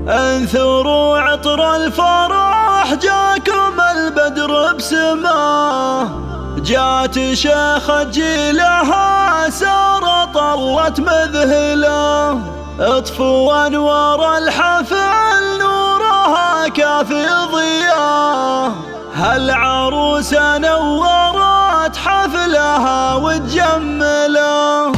انثروا عطر الفرح جاكم البدر بسماه، جات شيخة جيلها سارة طلت مذهله، اطفوا انوار الحفل نورها كافي ضياه، هالعروسة نورت حفلها وتجمله.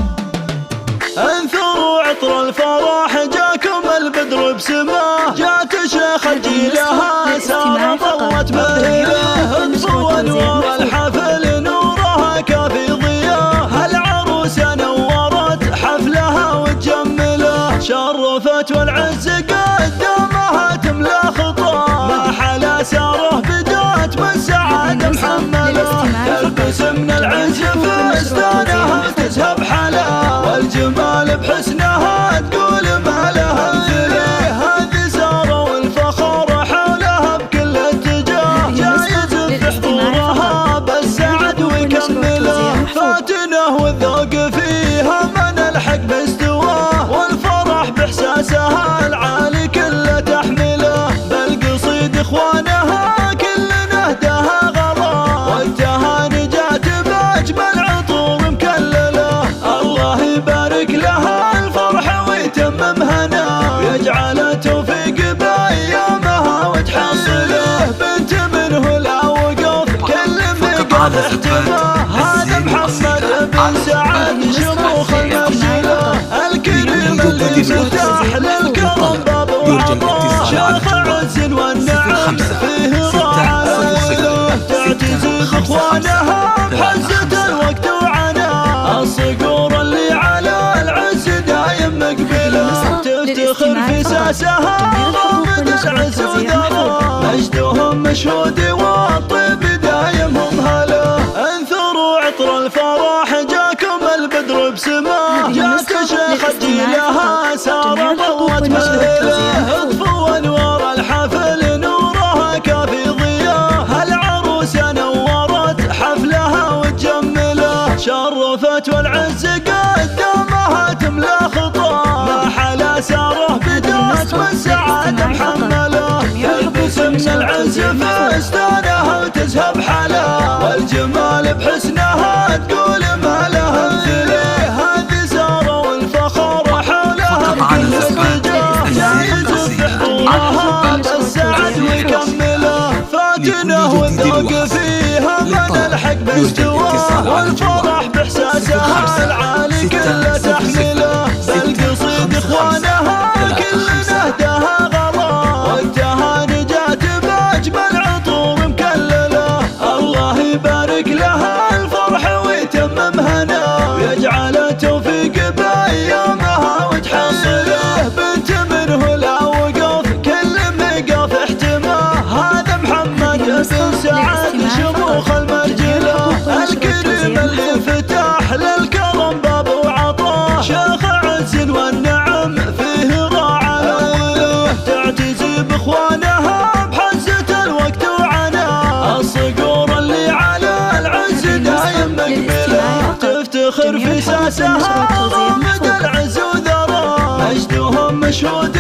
انثروا عطر الفرح جاكم البدر بسماه، جات شيخة جيلها سارة طلت مذهله، اطفوا انوار الحفل نورها كافي ضياه، هالعروسة نورت حفلها وتجمله، شرفت والعز قدامها تملا خطاه، ما حلا ساره بدات بالسعادة محمله، تلبس من العز فستانها تزهب حلا، والجمال بحسنها تقول ما لها مثله، هذه ساره والفخر حولها بكل اتجاه، جايز بحضورها بالسعد ويكمله، فاتنه والذوق فيها من الحق باستواه، والفرح باحساسها العالي كله تحمله، بالقصيد اخوانها كل نهدها غلا، والتهاني جات باجمل عطور مكلله، الله يبارك لها الفرح ويتمم هنا، ويجعل توفيق بايامها وتحصله، بنت منه لا وقف كل مقف احتماه، هذا محمد بن سعد شموخ المرجله، الكريم اللي فتح للكرم باب وعطاه، شيخ عز والنعم فيه راعى له، تعتز باخوانها بحزة الوقت وعناه، الصقور اللي على العز دايم مقبله، تفتخر في ساسها رافد العز وذراه، مجدهم مشهود والطيب دايم هم هلا، انثروا عطر الفرح جاكم البدر بسماه، جات شيخة جيلها سارة طلت مذهله، اطفوا انوار الحفل نورها كافي ضياه، هالعروسة نورت حفلها وتجمله، شرفت والعز قدامها تملا خطاه، ما حلا ساره بدات بالسعادة محمله، تلبس من العز فستانها وتزهب حلا، والجمال بحسنها تقول ما لها مثله، هذه ساره والفخر حولها بكل اتجاه، جايز بحضورها بالسعد ويكمله، فاتنه والذوق فيها من الحق باستواه، والفرح باحساسها العالي كله تحمله، بالقصيد اخوانها كل نهدها غلا، والتهاني جات باجمل عطور مكلله، الله يبارك لها الفرح ويتمم هنا، ويجعل توفيق بايامها وتحصله، بنت منه لا وقف كل مقف احتماه، هذا محمد بن سعد شموخ المرجله، الكريم اللي فتح للكرم باب وعطاه، شيخ عز والنعم فيه راعى له، تعتزي باخوانها بحزة الوقت وعناه، الصقور اللي على العز دايم مقبله، تفتخر في ساسها رافد العز وذراه، مجدهم مشهود